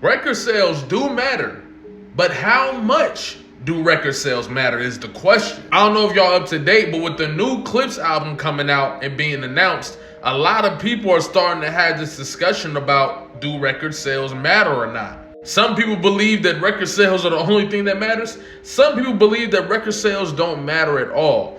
Record sales do matter, but how much do record sales matter is the question. I don't know if y'all up to date, but with the new Clipse album coming out and being announced, a lot of people are starting to have this discussion about, do record sales matter or not? Some people believe that record sales are the only thing that matters. Some people believe that record sales don't matter at all.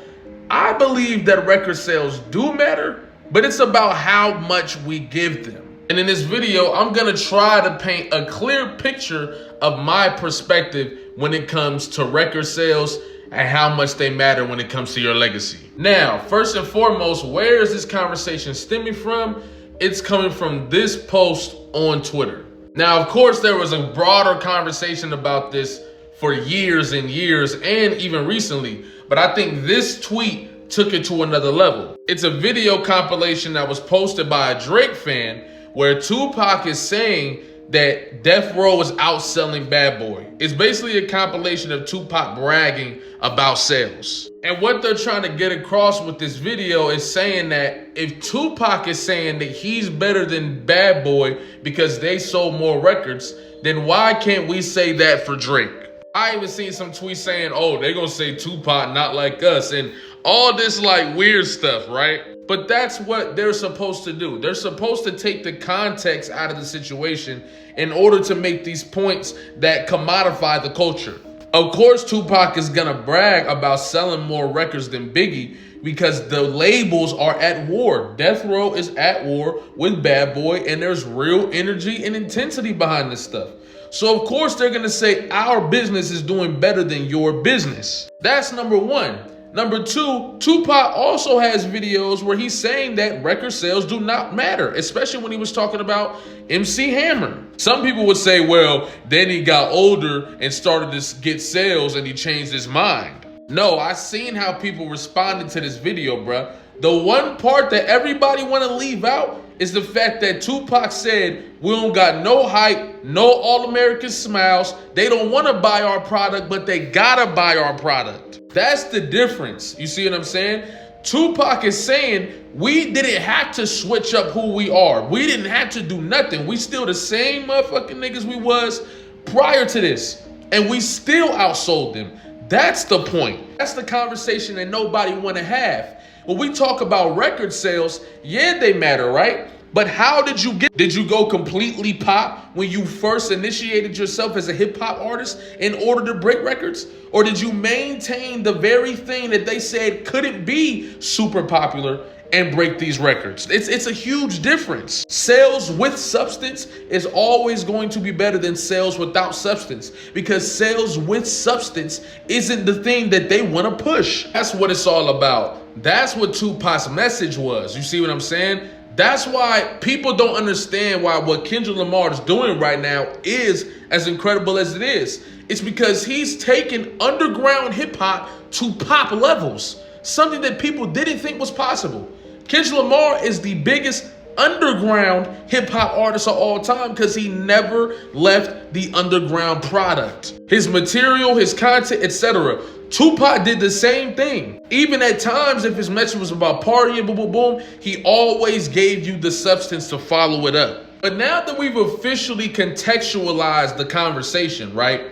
I believe that record sales do matter, but it's about how much we give them. And in this video, I'm gonna try to paint a clear picture of my perspective when it comes to record sales and how much they matter when it comes to your legacy. Now, first and foremost, where is this conversation stemming from? It's coming from this post on Twitter. Now, of course, there was a broader conversation about this for years and years and even recently, but I think this tweet took it to another level. It's a video compilation that was posted by a Drake fan where Tupac is saying that Death Row is outselling Bad Boy. It's basically a compilation of Tupac bragging about sales. And what they're trying to get across with this video is saying that if Tupac is saying that he's better than Bad Boy because they sold more records, then why can't we say that for Drake? I even seen some tweets saying, oh, they're gonna say Tupac not like us, and all this like weird stuff, right? But that's what they're supposed to do. They're supposed to take the context out of the situation in order to make these points that commodify the culture. Of course, Tupac is gonna brag about selling more records than Biggie because the labels are at war. Death Row is at war with Bad Boy, and there's real energy and intensity behind this stuff. So of course they're gonna say our business is doing better than your business. That's number one. Number two, Tupac also has videos where he's saying that record sales do not matter, especially when he was talking about MC Hammer. Some people would say, well, then he got older and started to get sales and he changed his mind. No, I seen how people responded to this video, bruh. The one part that everybody want to leave out is the fact that Tupac said, we don't got no hype, no All-American smiles. They don't want to buy our product, but they gotta buy our product. That's the difference. You see what I'm saying? Tupac is saying we didn't have to switch up who we are. We didn't have to do nothing. We still the same motherfucking niggas we was prior to this. And we still outsold them. That's the point. That's the conversation that nobody want to have. When we talk about record sales, yeah, they matter, right? But how did you get? Did you go completely pop when you first initiated yourself as a hip hop artist in order to break records? Or did you maintain the very thing that they said couldn't be super popular and break these records? It's a huge difference. Sales with substance is always going to be better than sales without substance, because sales with substance isn't the thing that they want to push. That's what it's all about. That's what Tupac's message was. You see what I'm saying? That's why people don't understand why what Kendrick Lamar is doing right now is as incredible as it is. It's because he's taken underground hip hop to pop levels, something that people didn't think was possible. Kendrick Lamar is the biggest underground hip hop artist of all time because he never left the underground product. His material, his content, etc. Tupac did the same thing. Even at times, if his message was about partying, boom, boom, boom, he always gave you the substance to follow it up. But now that we've officially contextualized the conversation, right?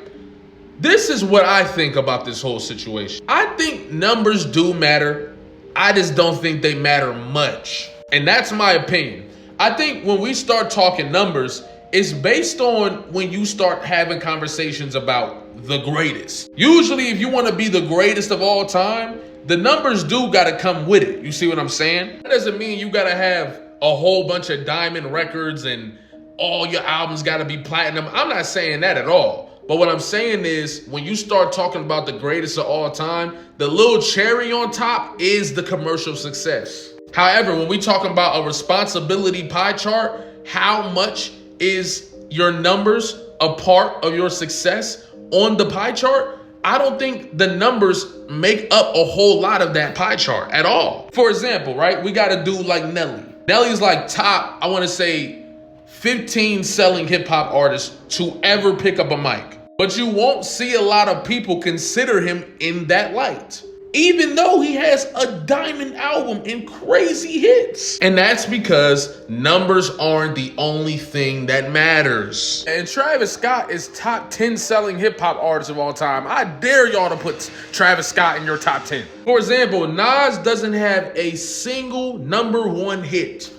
This is what I think about this whole situation. I think numbers do matter. I just don't think they matter much. And that's my opinion. I think when we start talking numbers, it's based on when you start having conversations about the greatest. Usually, if you want to be the greatest of all time, the numbers do got to come with it. You see what I'm saying? That doesn't mean you got to have a whole bunch of diamond records and all your albums got to be platinum. I'm not saying that at all. But what I'm saying is when you start talking about the greatest of all time, the little cherry on top is the commercial success. However, when we talk about a responsibility pie chart, how much is your numbers a part of your success on the pie chart? I don't think the numbers make up a whole lot of that pie chart at all. For example, right, we got a dude like Nelly. Nelly's like top, I want to say 15 selling hip hop artists to ever pick up a mic. But you won't see a lot of people consider him in that light. even though he has a diamond album and crazy hits. And that's because numbers aren't the only thing that matters. And Travis Scott is top 10 selling hip hop artist of all time. I dare y'all to put Travis Scott in your top 10. For example, Nas doesn't have a single #1 hit.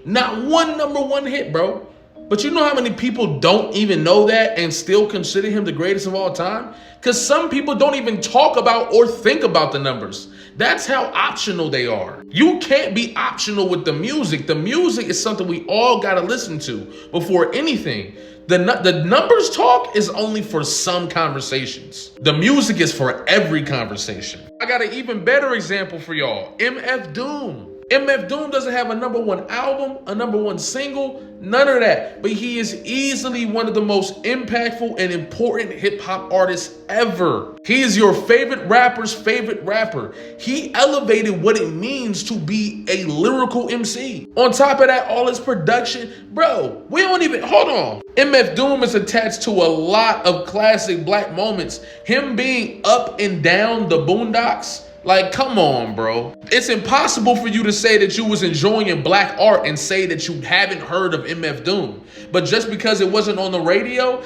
Not one #1 hit, bro. But you know how many people don't even know that and still consider him the greatest of all time? Because some people don't even talk about or think about the numbers. That's how optional they are. You can't be optional with the music. The music is something we all gotta listen to before anything. The numbers talk is only for some conversations. The music is for every conversation. I got an even better example for y'all. MF Doom. MF Doom doesn't have a #1 album, a #1 single, none of that. But he is easily one of the most impactful and important hip hop artists ever. He is your favorite rapper's favorite rapper. He elevated what it means to be a lyrical MC. On top of that, all his production, bro, we don't even, hold on. MF Doom is attached to a lot of classic black moments. Him being up and down the boondocks, like, come on, bro. It's impossible for you to say that you was enjoying black art and say that you haven't heard of MF Doom. But just because it wasn't on the radio,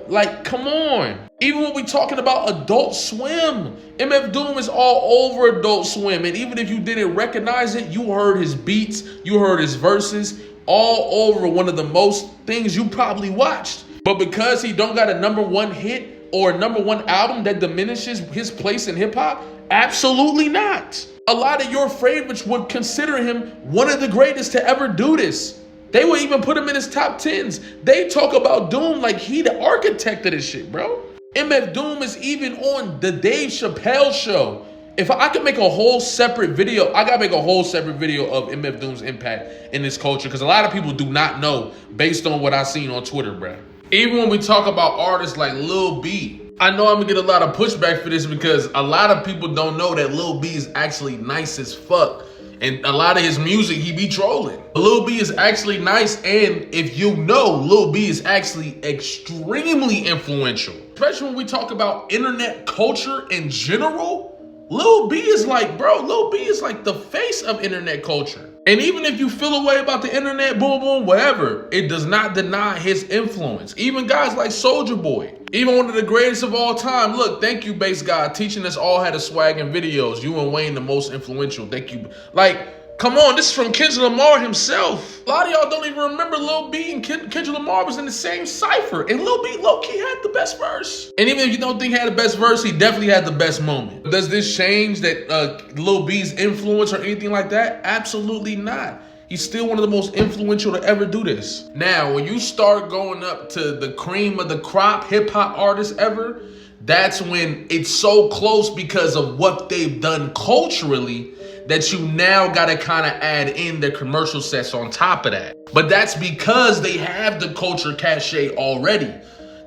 like, come on. Even when we talking about Adult Swim, MF Doom is all over Adult Swim. And even if you didn't recognize it, you heard his beats, you heard his verses, all over one of the most things you probably watched. But because he don't got a #1 hit or a #1 album, that diminishes his place in hip hop? Absolutely not. A lot of your favorites would consider him one of the greatest to ever do this. They would even put him in his top 10s. They talk about Doom like he the architect of this shit, bro. MF Doom is even on the Dave Chappelle show. If I could make a whole separate video, I gotta make a whole separate video of MF Doom's impact in this culture, because a lot of people do not know based on what I've seen on Twitter, bro. Even when we talk about artists like Lil B, I know I'm gonna get a lot of pushback for this because a lot of people don't know that Lil B is actually nice as fuck. And a lot of his music, he be trolling. Lil B is actually nice, and if you know, Lil B is actually extremely influential. Especially when we talk about internet culture in general, Lil B is like, bro, Lil B is like the face of internet culture. And even if you feel a way about the internet, boom, boom, whatever, it does not deny his influence. Even guys like Soulja Boy, even one of the greatest of all time. Look, thank you, Bass God, teaching us all how to swag in videos. You and Wayne, the most influential. Thank you. Like, come on, this is from Kendrick Lamar himself. A lot of y'all don't even remember Lil B and Kendrick Lamar was in the same cypher. And Lil B low-key had the best verse. And even if you don't think he had the best verse, he definitely had the best moment. Does this change that Lil B's influence or anything like that? Absolutely not. He's still one of the most influential to ever do this. Now, when you start going up to the cream of the crop hip-hop artists ever, that's when it's so close because of what they've done culturally that you now gotta kind of add in their commercial sets on top of that. But that's because they have the culture cachet already.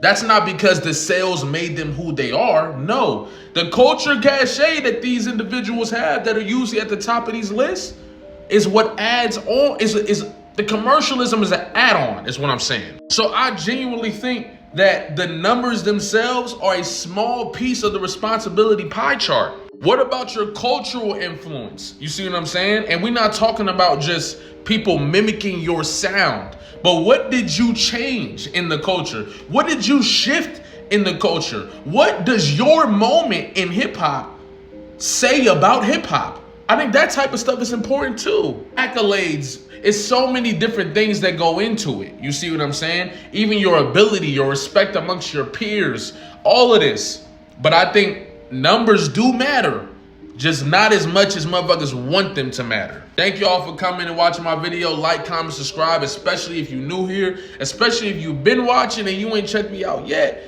That's not because the sales made them who they are. No, the culture cachet that these individuals have that are usually at the top of these lists is what adds on, is the commercialism is an add-on, is what I'm saying. So I genuinely think that the numbers themselves are a small piece of the responsibility pie chart. What about your cultural influence? You see what I'm saying? And we're not talking about just people mimicking your sound, but what did you change in the culture? What did you shift in the culture? What does your moment in hip hop say about hip hop? I think that type of stuff is important too. Accolades, it's so many different things that go into it. You see what I'm saying? Even your ability, your respect amongst your peers, all of this. But I think numbers do matter, just not as much as motherfuckers want them to matter. Thank y'all for coming and watching my video. Like, comment, subscribe, especially if you're new here, especially if you've been watching and you ain't checked me out yet.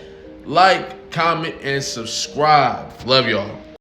Like, comment, and subscribe. Love y'all.